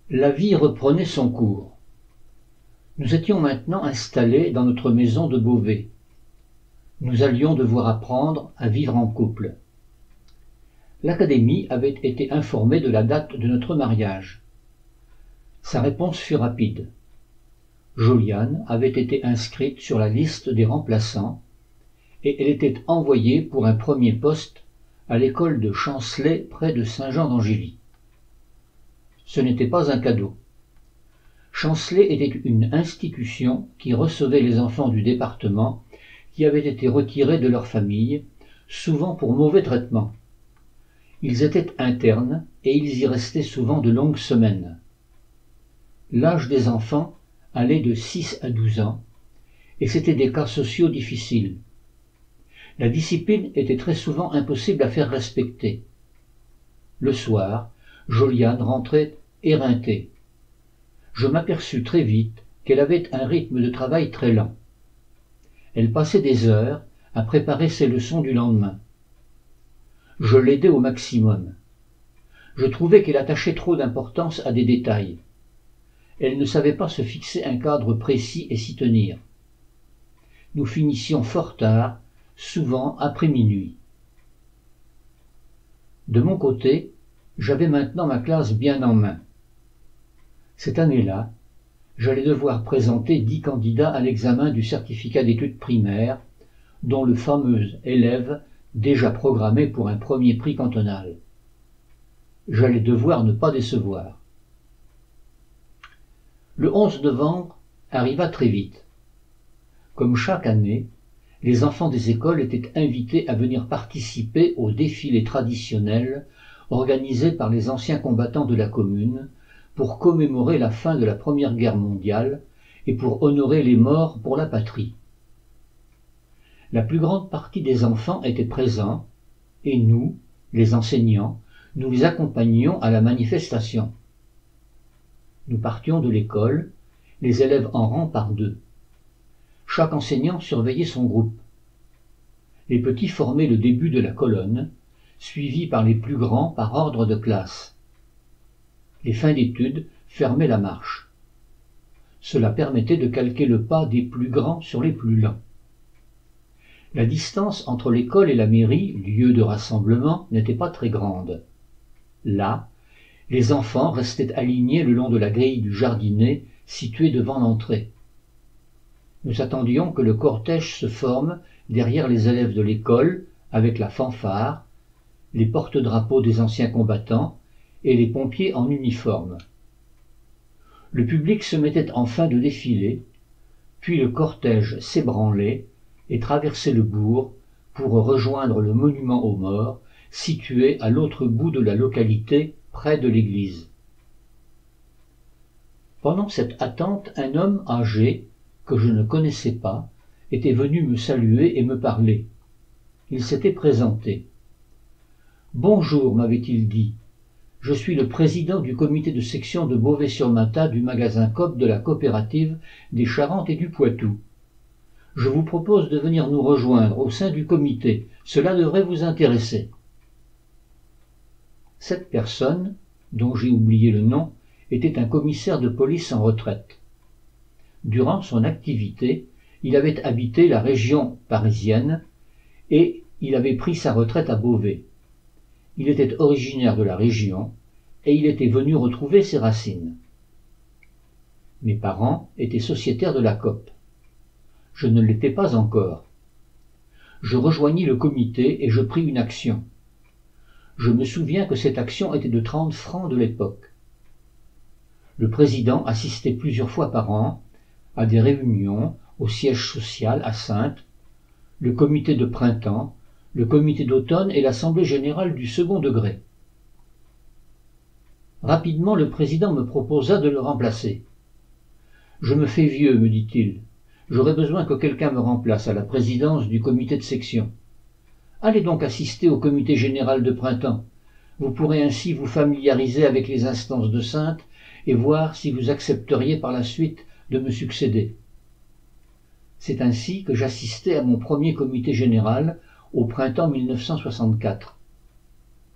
La vie reprenait son cours. Nous étions maintenant installés dans notre maison de Beauvais. Nous allions devoir apprendre à vivre en couple. L'Académie avait été informée de la date de notre mariage. Sa réponse fut rapide. Joliane avait été inscrite sur la liste des remplaçants et elle était envoyée pour un premier poste à l'école de Chancelet près de Saint-Jean-d'Angély. Ce n'était pas un cadeau. Chancelet était une institution qui recevait les enfants du département qui avaient été retirés de leur famille, souvent pour mauvais traitement. Ils étaient internes et ils y restaient souvent de longues semaines. L'âge des enfants allait de 6 à 12 ans, et c'étaient des cas sociaux difficiles. La discipline était très souvent impossible à faire respecter. Le soir, Joliane rentrait éreintée. Je m'aperçus très vite qu'elle avait un rythme de travail très lent. Elle passait des heures à préparer ses leçons du lendemain. Je l'aidais au maximum. Je trouvais qu'elle attachait trop d'importance à des détails. Elle ne savait pas se fixer un cadre précis et s'y tenir. Nous finissions fort tard, souvent après minuit. De mon côté, j'avais maintenant ma classe bien en main. Cette année-là, j'allais devoir présenter 10 candidats à l'examen du certificat d'études primaires, dont le fameux élève déjà programmé pour un premier prix cantonal. J'allais devoir ne pas décevoir. Le 11 novembre arriva très vite. Comme chaque année, les enfants des écoles étaient invités à venir participer au défilé traditionnel organisé par les anciens combattants de la Commune pour commémorer la fin de la Première Guerre mondiale et pour honorer les morts pour la patrie. La plus grande partie des enfants étaient présents et nous, les enseignants, nous les accompagnions à la manifestation. Nous partions de l'école, les élèves en rang par deux. Chaque enseignant surveillait son groupe. Les petits formaient le début de la colonne, suivis par les plus grands par ordre de classe. Les fins d'études fermaient la marche. Cela permettait de calquer le pas des plus grands sur les plus lents. La distance entre l'école et la mairie, lieu de rassemblement, n'était pas très grande. Là, les enfants restaient alignés le long de la grille du jardinet située devant l'entrée. Nous attendions que le cortège se forme derrière les élèves de l'école avec la fanfare, les porte-drapeaux des anciens combattants et les pompiers en uniforme. Le public se mettait en fin de défilé, puis le cortège s'ébranlait et traversait le bourg pour rejoindre le monument aux morts situé à l'autre bout de la localité près de l'église. Pendant cette attente, un homme âgé, que je ne connaissais pas, était venu me saluer et me parler. Il s'était présenté. « Bonjour, m'avait-il dit. Je suis le président du comité de section de Beauvais-sur-Matha du magasin Coop de la coopérative des Charentes et du Poitou. Je vous propose de venir nous rejoindre au sein du comité. Cela devrait vous intéresser. » Cette personne, dont j'ai oublié le nom, était un commissaire de police en retraite. Durant son activité, il avait habité la région parisienne et il avait pris sa retraite à Beauvais. Il était originaire de la région et il était venu retrouver ses racines. Mes parents étaient sociétaires de la Coop. Je ne l'étais pas encore. Je rejoignis le comité et je pris une action. Je me souviens que cette action était de 30 francs de l'époque. Le président assistait plusieurs fois par an à des réunions au siège social à Saintes, le comité de printemps, le comité d'automne et l'assemblée générale du second degré. Rapidement, le président me proposa de le remplacer. « Je me fais vieux, me dit-il. J'aurais besoin que quelqu'un me remplace à la présidence du comité de section. Allez donc assister au comité général de printemps. Vous pourrez ainsi vous familiariser avec les instances de Saintes et voir si vous accepteriez par la suite de me succéder. » C'est ainsi que j'assistais à mon premier comité général au printemps 1964.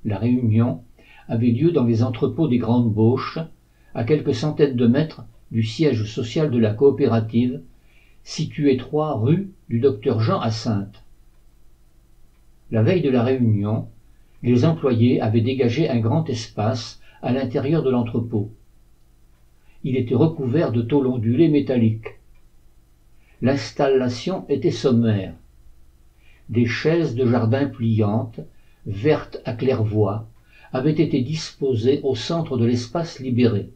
La réunion avait lieu dans les entrepôts des Grandes Bauches, à quelques centaines de mètres du siège social de la coopérative, situé 3 rue du Docteur Jean à Saintes. La veille de la réunion, les employés avaient dégagé un grand espace à l'intérieur de l'entrepôt. Il était recouvert de tôles ondulées métalliques. L'installation était sommaire. Des chaises de jardin pliantes, vertes à claire-voie, avaient été disposées au centre de l'espace libéré.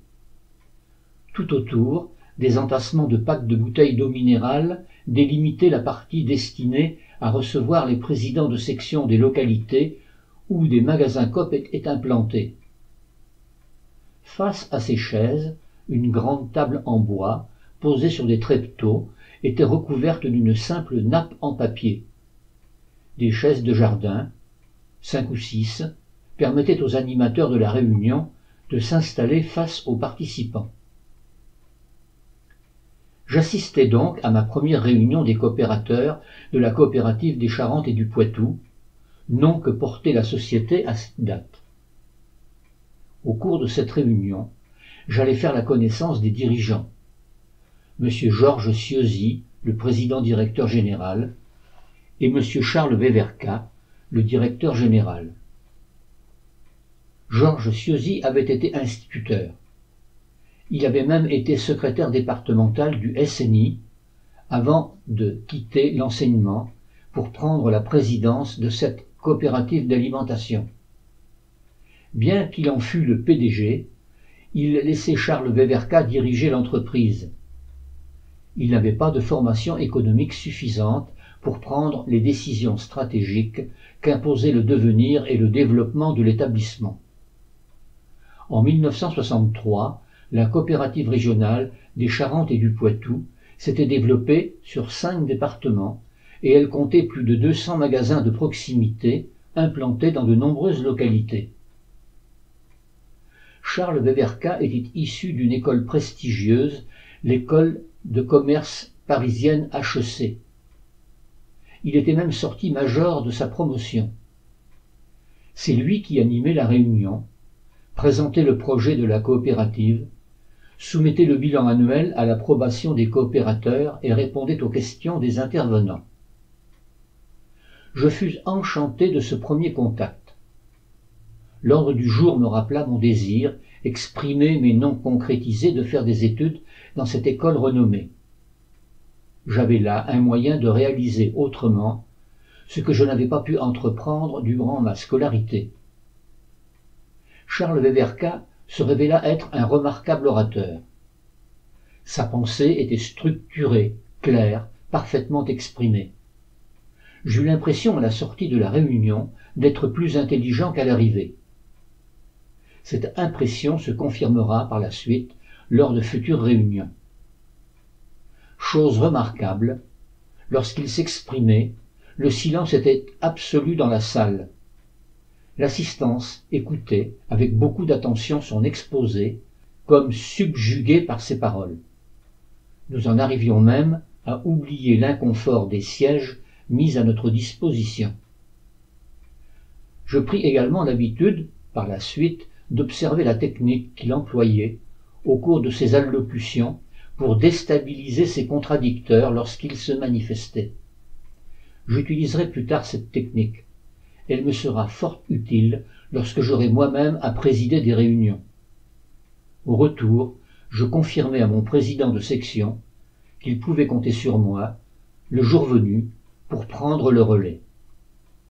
Tout autour, des entassements de packs de bouteilles d'eau minérale délimitaient la partie destinée à recevoir les présidents de section des localités où des magasins Coop étaient implantés. Face à ces chaises, une grande table en bois, posée sur des tréteaux, était recouverte d'une simple nappe en papier. Des chaises de jardin, 5 ou 6, permettaient aux animateurs de la réunion de s'installer face aux participants. J'assistais donc à ma première réunion des coopérateurs de la coopérative des Charentes et du Poitou, nom que portait la société à cette date. Au cours de cette réunion, j'allais faire la connaissance des dirigeants. M. Georges Ciozy, le président-directeur général, et M. Charles Weverka, le directeur général. Georges Ciozy avait été instituteur. Il avait même été secrétaire départemental du SNI avant de quitter l'enseignement pour prendre la présidence de cette coopérative d'alimentation. Bien qu'il en fût le PDG, il laissait Charles Weverka diriger l'entreprise. Il n'avait pas de formation économique suffisante pour prendre les décisions stratégiques qu'imposaient le devenir et le développement de l'établissement. En 1963, la coopérative régionale des Charentes et du Poitou s'était développée sur 5 départements et elle comptait plus de 200 magasins de proximité implantés dans de nombreuses localités. Charles Weverka était issu d'une école prestigieuse, l'école de commerce parisienne HEC. Il était même sorti major de sa promotion. C'est lui qui animait la réunion, présentait le projet de la coopérative, soumettait le bilan annuel à l'approbation des coopérateurs et répondait aux questions des intervenants. Je fus enchanté de ce premier contact. L'ordre du jour me rappela mon désir, exprimé mais non concrétisé, de faire des études dans cette école renommée. J'avais là un moyen de réaliser autrement ce que je n'avais pas pu entreprendre durant ma scolarité. Charles Weverka se révéla être un remarquable orateur. Sa pensée était structurée, claire, parfaitement exprimée. J'eus l'impression à la sortie de la réunion d'être plus intelligent qu'à l'arrivée. Cette impression se confirmera par la suite lors de futures réunions. Chose remarquable, lorsqu'il s'exprimait, le silence était absolu dans la salle. L'assistance écoutait avec beaucoup d'attention son exposé, comme subjuguée par ses paroles. Nous en arrivions même à oublier l'inconfort des sièges mis à notre disposition. Je pris également l'habitude, par la suite, d'observer la technique qu'il employait au cours de ses allocutions pour déstabiliser ses contradicteurs lorsqu'ils se manifestaient. J'utiliserai plus tard cette technique. Elle me sera fort utile lorsque j'aurai moi-même à présider des réunions. Au retour, je confirmai à mon président de section qu'il pouvait compter sur moi, le jour venu, pour prendre le relais.